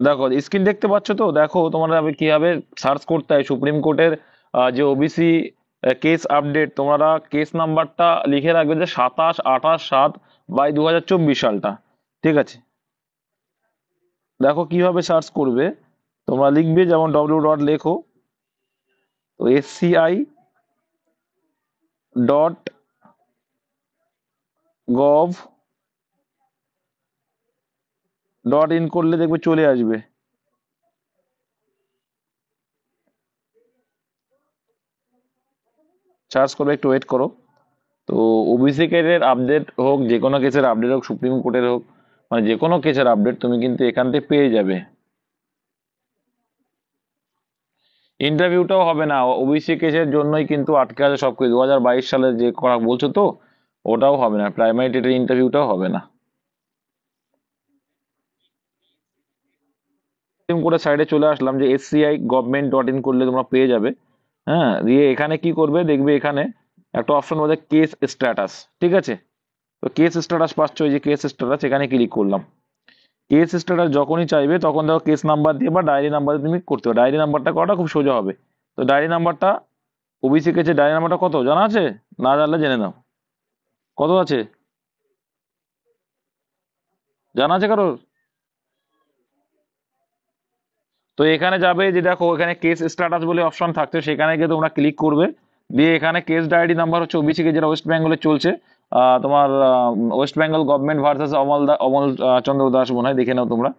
দেখো স্ক্রিন দেখতে পাচ্ছ তো, দেখো তোমরা কিভাবে সার্চ করতে হয় সুপ্রিম কোর্টের যে ওবিসি কেস আপডেট। তোমরা কেস নাম্বারটা লিখে রাখবে যে 27/7/2024 সালটা। ঠিক আছে, দেখো কিভাবে সার্চ করবে। তোমরা লিখবে যেমন ডব্লিউ ডট লেখো, তো SCI.gov.in করলে দেখবে চলে আসবে। সার্চ করবে, একটু ওয়েট করো। তো ওবিসি কেসের আপডেট হোক, যে কোনো কেসের আপডেট হোক, সুপ্রিম কোর্টের হোক, মানে যে কোনো কেসের আপডেট তুমি কিন্তু এখান থেকে পেয়ে যাবে। ইন্টারভিউটাও হবে না, ওবিসি কেসের জন্যই কিন্তু আটকে আছে সবকিছু। 2022 সালে যে করা বলছো তো, ওটাও হবে না, প্রাইমারি টেটের ইন্টারভিউটাও হবে না। সুপ্রিম কোর্টের সাইডে চলে আসলাম, যে SCI.gov.in করলে তোমরা পেয়ে যাবে। হ্যাঁ, দিয়ে এখানে কি করবে দেখবে, এখানে একটা অপশন বলছে কেস স্ট্যাটাস। ঠিক আছে, তো কেস স্ট্যাটাস পাচ্ছ, ওই যে কেস স্ট্যাটাস, এখানে ক্লিক করলাম। কেস স্ট্যাটাস যখনই চাইবে তখন দেখো কেস নাম্বার দিয়ে বা ডায়েরি নাম্বার তুমি করতে হবে। ডায়েরি নাম্বারটা করাটা খুব সোজা হবে। তো ডায়েরি নাম্বারটা, ওবিসি কেসে ডায়েরি নাম্বারটা কত জানা আছে? না জানলে জেনে নাও। কত আছে জানা আছে কারোর? তো এখানে যাবে, যে দেখো এখানে কেস স্ট্যাটাস বলে অপশন থাকছে, সেখানে গিয়ে তোমরা ক্লিক করবে। দিয়ে এখানে কেস ডায়েরি নাম্বার হচ্ছে ওবিসি কে যেটা ওয়েস্ট বেঙ্গলে চলছে, তোমার West Bengal government versus Amal Chandra Das মনে হয়, দেখে নাও তোমরা।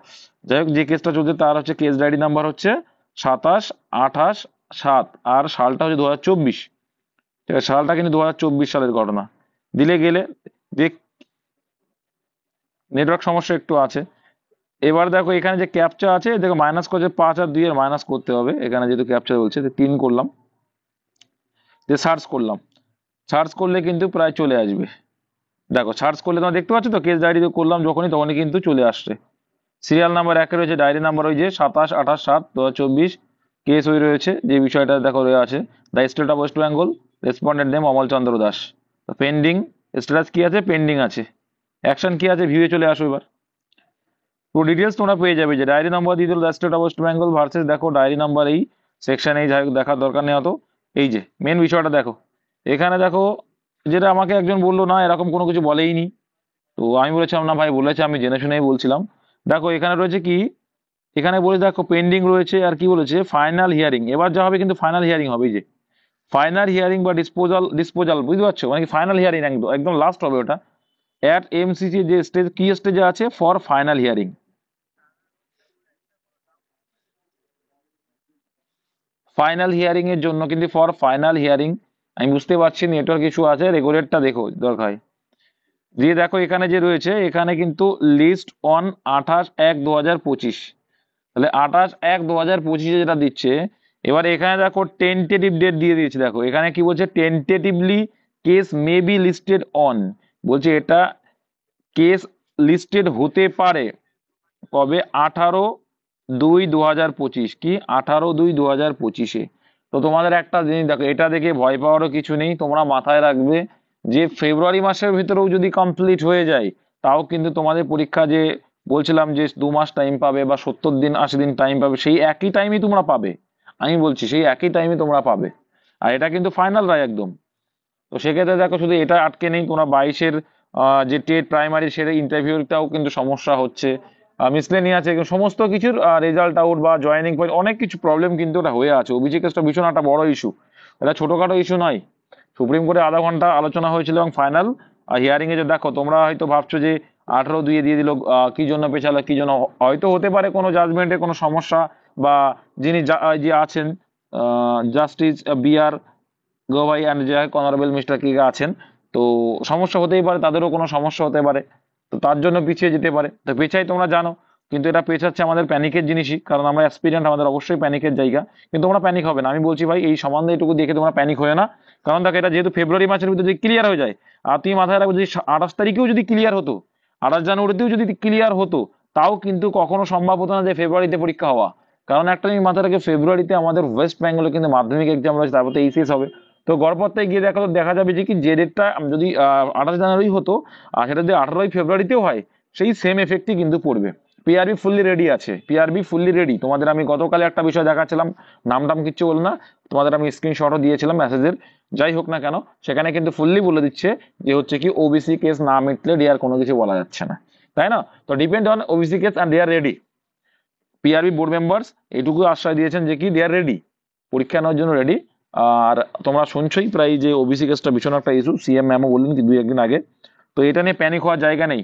যাই হোক, যে কেসটা চলছে তার হচ্ছে কেস ডায়েরি নাম্বার হচ্ছে 27/28/7, আর সালটা হচ্ছে 2024। ঠিক আছে, সালটা কিন্তু 2024 সালের ঘটনা। দিলে গেলে যে নেটওয়ার্ক সমস্যা একটু আছে। এবার দেখো এখানে যে ক্যাপচা আছে, দেখো মাইনাস করছে 5 আর 2 এর মাইনাস করতে হবে। এখানে যেহেতু ক্যাপচা বলছে, 3 করলাম, দিয়ে সার্চ করলাম। সার্চ করলে কিন্তু প্রায় চলে আসবে। দেখো সার্চ করলে তোমরা দেখতে পাচ্ছ তো, কেস ডায়েরি করলাম যখনই, তখনই কিন্তু চলে আসছে। সিরিয়াল নাম্বার 1 রয়েছে, ডায়েরি নাম্বার ওই যে 27/28/7/2024। কেস ওই রয়েছে, যে বিষয়টা দেখো রয়ে আছে, the state of West Bengal, respondent name Amal Chandra Das. তো পেন্ডিং স্ট্যাটাস কি আছে? পেন্ডিং আছে। অ্যাকশন কি আছে? ভিউয়ে চলে আসো এবার। তো ডিটেলস তোমরা পেয়ে যাবে, যে ডায়েরি নাম্বার দিয়ে দিল the state of West Bengal versus, দেখো ডায়েরি নাম্বার এই সেকশনে, যাই হোক দেখার দরকার নেই অত। এই যে মেন বিষয়টা দেখো, এখানে দেখো, যেটা আমাকে একজন বললো না এরকম কোনো কিছু বলেই নি। তো আমি বলেছিলাম না ভাই, বলেছে, আমি জেনে শুনেই বলছিলাম। দেখো এখানে রয়েছে কি, এখানে বলে দেখো পেন্ডিং রয়েছে, আর কি বলেছে, ফাইনাল হিয়ারিং। এবার যা হবে কিন্তু ফাইনাল হিয়ারিং হবে, এই যে ফাইনাল হিয়ারিং বা ডিসপোজাল, ডিসপোজাল বুঝতে পারছো, মানে কি ফাইনাল হিয়ারিং, একদম একদম লাস্ট হবে ওটা। অ্যাট এমসিসি যে স্টেজ, কি স্টেজে আছে, for final hearing. Final hearing এর জন্য কিন্তু, ফর ফাইনাল হিয়ারিং। আমি বুঝতে পারছি নেটওয়ার্ক ইস্যু আছে, রেগুলেটরটা দেখো দরকার হয়। দিয়ে দেখো এখানে যে রয়েছে, এখানে কিন্তু লিস্ট অন 28/1/2025। তাহলে 28/1/2025 যেটা দিচ্ছে। এবার এখানে দেখো টেন্টেটিভ ডেট দিয়ে দিয়েছে। দেখো এখানে কি বলছে, tentatively case may be listed on, বলছে এটা কেস লিস্টেড হতে পারে কবে, 18/2/2025। কি 18/2/2025-এ। তো তোমাদের একটা জিনিস দেখো, এটা দেখে ভয় পাওয়ারও কিছু নেই, তোমরা মাথায় রাখবে যে ফেব্রুয়ারি মাসের ভিতরেও যদি কমপ্লিট হয়ে যায়, তাও কিন্তু তোমাদের পরীক্ষা, যে বলছিলাম যে 2 মাস টাইম পাবে বা 70 দিন 80 দিন টাইম পাবে, সেই একই টাইমই তোমরা পাবে। আমি বলছি সেই একই টাইমে তোমরা পাবে। আর এটা কিন্তু ফাইনাল রায় একদম। তো সেক্ষেত্রে দেখো, শুধু এটা আটকে নেই, তোমরা 22-এর যে টেট প্রাইমারি, সেটা ইন্টারভিউটাও কিন্তু সমস্যা হচ্ছে। মিসলেনিয়াস আছে সমস্ত কিছুর রেজাল্ট আউট বা জয়েনিং পয়েন্ট, অনেক কিছু প্রবলেম কিন্তু ওটা হয়ে আছে। ওবিসি কেসটা ভীষণ একটা বড় ইস্যু, এটা ছোটখাটো ইস্যু নয়। সুপ্রিম কোর্টে আধা ঘন্টা আলোচনা হয়েছিল, এবং ফাইনাল হিয়ারিং এ যে দেখো, তোমরা হয়তো ভাবছো যে 18/2 দিয়ে দিল, কি জন্য পেছালো, কি জন্য, হয়তো হতে পারে কোনো জাজমেন্টে কোনো সমস্যা, বা যিনি যে আছেন জাস্টিস BR গভাই অ্যান্ড যে অনারেবল মিস্টার কিগা আছেন, তো সমস্যা হতেই পারে, তাদেরও কোনো সমস্যা হতে পারে। তো তার জন্য পিছিয়ে যেতে পারে, তো পেছাই তোমরা জানো। কিন্তু এটা পেছাচ্ছে আমাদের প্যানিকের জিনিসই, কারণ আমরা এক্সপিরিয়েন্স, আমাদের অবশ্যই প্যানিকের জায়গা। কিন্তু তোমরা প্যানিক হবে না, আমি বলছি ভাই, এই সম্বন্ধে এটুকু দেখে তোমরা প্যানিক হয়ে না। কারণ দেখো, এটা যেহেতু ফেব্রুয়ারি মাসের ভিতরে যদি ক্লিয়ার হয়ে যায়, আর তুমি মাথায় রাখবে, যদি 28 তারিখেও যদি ক্লিয়ার হতো, 28 জানুয়ারিতেও যদি ক্লিয়ার হতো, তাও কিন্তু কখনো সম্ভব হতো না যে ফেব্রুয়ারিতে পরীক্ষা হওয়া। কারণ একটা জিনিস মাথায় রাখে, ফেব্রুয়ারিতে আমাদের ওয়েস্ট বেঙ্গলে কিন্তু মাধ্যমিক এক্সাম রয়েছে, তারপর তো এইচএস হবে। তো গড়পড়তায় গিয়ে দেখা যাবে যে কি, যে ডেটটা যদি 28 জানুয়ারি হতো, আর সেটা যদি 18ই ফেব্রুয়ারিতেও হয়, সেই সেম এফেক্টই কিন্তু পড়বে। পিআরবি ফুললি রেডি আছে, পিআরবি ফুললি রেডি। তোমাদের আমি গতকালে একটা বিষয় দেখাচ্ছিলাম, নাম কিচ্ছু বল না, তোমাদের আমি স্ক্রিনশটও দিয়েছিলাম মেসেজের। যাই হোক না কেন, সেখানে কিন্তু ফুললি বলে দিচ্ছে যে হচ্ছে কি ওবিসি কেস না মিটলে ডিআর কোনো কিছু বলা যাচ্ছে না, তাই না? তো depend on OBC case and they are ready. PRB board members এইটুকু আশ্বাস দিয়েছেন যে কি দে আর রেডি, পরীক্ষা নেওয়ার জন্য রেডি। আর তোমরা শুনছোই প্রায় যে ওবিসি কেসটা ভীষণ একটা ইস্যু, সিএম ম্যামও বললেন কি 2-1 দিন আগে। তো এটা নিয়ে প্যানিক হওয়ার জায়গা নেই,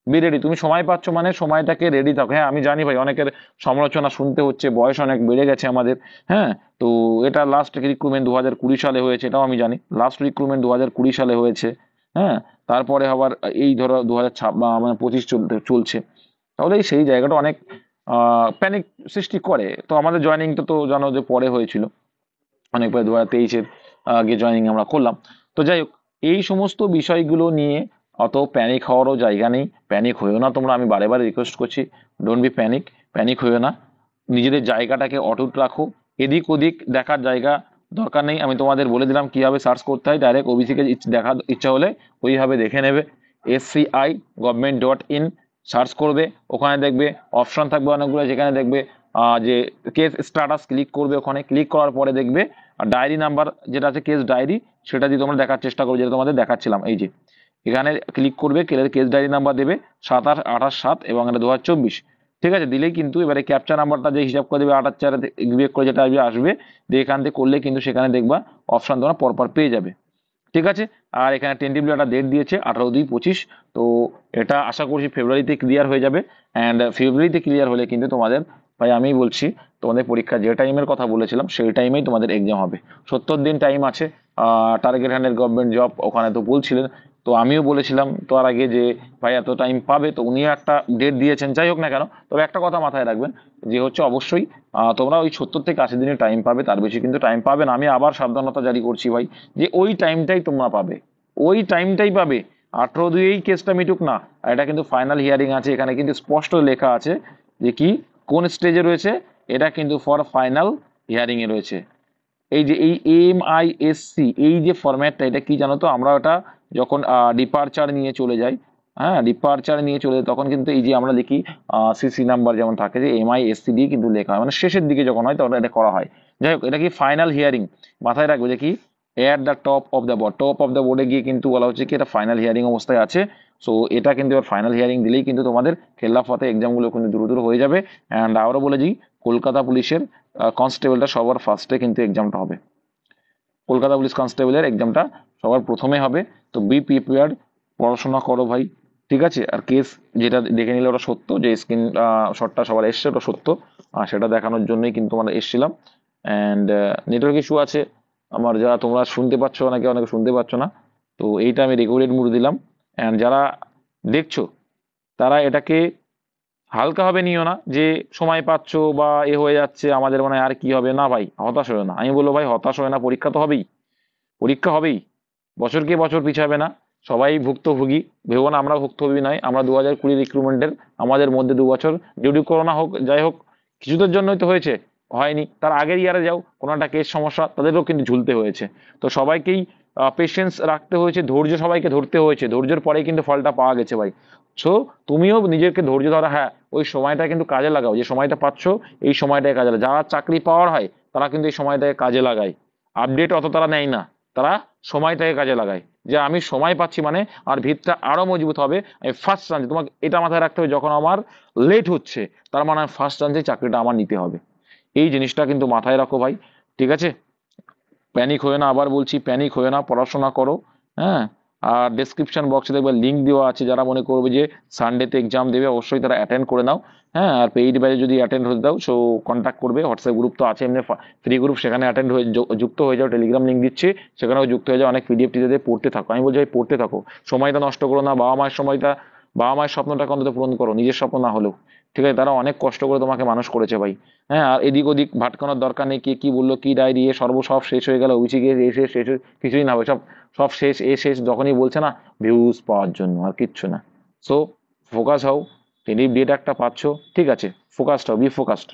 বি রেডি। তুমি সময় পাচ্ছ মানে সময়টাকে রেডি থাকো। হ্যাঁ আমি জানি ভাই অনেকের সমালোচনা শুনতে হচ্ছে, বয়স অনেক বেড়ে গেছে আমাদের, হ্যাঁ। তো এটা লাস্ট রিক্রুটমেন্ট 2020 সালে হয়েছে, এটাও আমি জানি, লাস্ট রিক্রুটমেন্ট 2020 সালে হয়েছে, হ্যাঁ। তারপরে আবার এই ধরো 2025 চলছে। তাহলে সেই জায়গাটা অনেক প্যানিক সৃষ্টি করে। তো আমাদের জয়েনিংটা তো জানো যে পরে হয়েছিল, অনেক প্রায় 2023-এর আগে জয়েনিং আমরা করলাম। তো যাই হোক, এই সমস্ত বিষয়গুলো নিয়ে অত প্যানিক হওয়ারও জায়গা নেই, প্যানিক হয়েও না তোমরা, আমি বারে বারে রিকোয়েস্ট করছি, ডোন্ট বি প্যানিক, প্যানিক হয়েও না। নিজেদের জায়গাটাকে অটুট রাখো, এদিক ওদিক দেখার জায়গা দরকার নেই। আমি তোমাদের বলে দিলাম কিভাবে সার্চ করতে হয়, ডাইরেক্ট ওবিসিকে দেখার ইচ্ছা হলে ওইভাবে দেখে নেবে, sci.government.in সার্চ করবে, ওখানে দেখবে অপশন থাকবে অনেকগুলো, যেখানে দেখবে যে কেস স্ট্যাটাস, ক্লিক করবে, ওখানে ক্লিক করার পরে দেখবে ডায়েরি নাম্বার যেটা আছে, কেস ডায়েরি, সেটা দিয়ে তোমরা দেখার চেষ্টা করবে, যেটা তোমাদের দেখাচ্ছিলাম। এই যে এখানে ক্লিক করবে, কেস ডায়েরি নাম্বার দেবে 272827 এবং এটা 2024, ঠিক আছে। দিলেই কিন্তু এবারে ক্যাপচা নাম্বারটা যে হিসাব করে দেবে 8 আর 4 বিয়োগ করে যেটা আসবে, দিয়ে এখান থেকে করলে কিন্তু সেখানে দেখবা অপশন তোমরা পরপর পেয়ে যাবে, ঠিক আছে। আর এখানে টেন্টিভলি একটা ডেট দিয়েছে 18/2/25, তো এটা আশা করছি ফেব্রুয়ারিতে ক্লিয়ার হয়ে যাবে। অ্যান্ড ফেব্রুয়ারিতে ক্লিয়ার হলে কিন্তু তোমাদের, ভাই আমি বলছি, তোমাদের পরীক্ষা যে টাইমের কথা বলেছিলাম সেই টাইমেই তোমাদের এক্সাম হবে। 70 দিন টাইম আছে, টার্গেট হ্যান্ডেড গভর্নমেন্ট জব ওখানে তো বলছিলেন, তো আমিও বলেছিলাম তার আগে যে ভাই এত টাইম পাবে, তো উনিও একটা ডেট দিয়েছেন। যাই হোক না কেন, তবে একটা কথা মাথায় রাখবেন যে হচ্ছে অবশ্যই তোমরা ওই 70 থেকে 80 দিনের টাইম পাবে, তার বেশি কিন্তু টাইম পাবে না। আমি আবার সাবধানতা জারি করছি ভাই, যে ওই টাইমটাই তোমরা পাবে, ওই টাইমটাই পাবে। 18/2 এই কেসটা মিটুক না, আর এটা কিন্তু ফাইনাল হিয়ারিং আছে, এখানে কিন্তু স্পষ্ট লেখা আছে যে কি কোন স্টেজে রয়েছে, এটা কিন্তু ফর ফাইনাল হিয়ারিং এ রয়েছে। এই যে এই MISC এই যে ফরম্যাটটা, এটা কি জানো তো, আমরা ওটা যখন ডিপারচার নিয়ে চলে যাই, হ্যাঁ ডিপারচার নিয়ে চলে যাই, তখন কিন্তু এই যে আমরা লিখি সিসি নাম্বার যেমন থাকে, যে MISC দিয়ে কিন্তু লেখা হয়, মানে শেষের দিকে যখন হয় তখন এটা করা হয়। যাই হোক, এটা কি ফাইনাল হিয়ারিং, মাথায় রাখবে যে কি at the top of the board, top of the বোর্ডে গিয়ে কিন্তু বলা হচ্ছে কি এটা ফাইনাল হিয়ারিং অবস্থায় আছে। সো এটা কিন্তু এবার ফাইনাল হিয়ারিং দিলেই কিন্তু তোমাদের খেলাফতে এক্সামগুলো কিন্তু দ্রুত হয়ে যাবে। অ্যান্ড আবারও বলে দিই, কলকাতা পুলিশের কনস্টেবলটা সবার ফার্স্টে কিন্তু এক্সামটা হবে, কলকাতা পুলিশ কনস্টেবলের এক্সামটা সবার প্রথমে হবে। তো বি প্রিপেয়ার্ড, পড়াশোনা করো ভাই, ঠিক আছে। আর কেস যেটা দেখে নিলে ওটা সত্য, যে স্ক্রিন শটটা সবার এসছে ওটা সত্য, আর সেটা দেখানোর জন্যই কিন্তু আমরা এসেছিলাম। অ্যান্ড নেটওয়ার্ক ইস্যু আছে আমার, যারা তোমরা শুনতে পাচ্ছ, অনেকে শুনতে পাচ্ছ না, তো এইটা আমি রেকর্ডেড মুড দিলাম। অ্যান্ড যারা দেখছো তারা এটাকে হালকাভাবে নিও না, যে সময় পাচ্ছ বা এ হয়ে যাচ্ছে আমাদের মানে আর কি হবে, না ভাই হতাশ হয়ে না। আমি বলবো ভাই হতাশ হয়ে না, পরীক্ষা তো হবেই, পরীক্ষা হবেই, বছরকে বছর পিছাবে না, সবাই ভুক্তভোগী, ভেবো না আমরা ভুক্তভোগী নয়। আমরা 2020 রিক্রুটমেন্টের, আমাদের মধ্যে 2 বছর ডিউটি করোনা হোক যাই হোক, কিছুদের জন্যই তো হয়েছে, হয়নি তার আগের ইয়ারে যাও কোনো একটা কেস সমস্যা, তাদেরও কিন্তু ঝুলতে হয়েছে। তো সবাইকেই পেশেন্স রাখতে হয়েছে, ধৈর্য সবাইকে ধরতে হয়েছে, ধৈর্যের পরেই কিন্তু ফলটা পাওয়া গেছে ভাই। সো তুমিও নিজেকে ধৈর্য ধরা, হ্যাঁ ওই সময়টা কিন্তু কাজে লাগাও, যে সময়টা পাচ্ছ এই সময়টায় কাজে লাগাও। যারা চাকরি পাওয়ার হয় তারা কিন্তু এই সময়টাকে কাজে লাগায়, আপডেট অত তারা নেয় না, তারা সময়টাকে কাজে লাগায়, যে আমি সময় পাচ্ছি মানে আর ভিতটা আরো মজবুত হবে, আমি ফার্স্ট চান্সে, তোমাকে এটা মাথায় রাখতে হবে, যখন আমার লেট হচ্ছে তার মানে ফার্স্ট চান্সে চাকরিটা আমার নিতে হবে, এই জিনিসটা কিন্তু মাথায় রাখো ভাই, ঠিক আছে। প্যানিক হয়ে না, আবার বলছি প্যানিক হয়ে না, পড়াশোনা করো, হ্যাঁ। আর ডেসক্রিপশন বক্সে দেখবে লিঙ্ক দেওয়া আছে, যারা মনে করবে যে সানডেতে এক্সাম দেবে অবশ্যই তারা অ্যাটেন্ড করে নাও, হ্যাঁ। আর পেইড ব্যাচে যদি অ্যাটেন্ড হতে দাও সো কন্ট্যাক্ট করবে, হোয়াটসঅ্যাপ গ্রুপ তো আছে এমনি ফ্রি গ্রুপ, সেখানে অ্যাটেন্ড হয়ে যুক্ত হয়ে যাও, টেলিগ্রাম লিঙ্ক দিচ্ছি সেখানেও যুক্ত হয়ে যাও, অনেক পিডিএফ টিতে পড়তে থাকো। আমি বলছি ভাই পড়তে থাকো, সময়টা নষ্ট করো না, বাবা মায়ের স্বপ্নটাকে অন্তত পূরণ করো, নিজের স্বপ্ন না হলেও, ঠিক আছে। তারা অনেক কষ্ট করে তোমাকে মানুষ করেছে ভাই, হ্যাঁ। আর এদিক ওদিক ভাটকানোর দরকার নেই, কে কি বললো কি রায় দিয়ে সব শেষ হয়ে গেল, উইচি গিয়ে এ শেষ কিছুই না হবে, সব সব শেষ শেষ যখনই বলছে না, ভিউজ পাওয়ার জন্য আর কিচ্ছু না। সো ফোকাস হও, টেলিভ ডেট একটা পাচ্ছ, ঠিক আছে, ফোকাসড হও, বি ফোকাসড।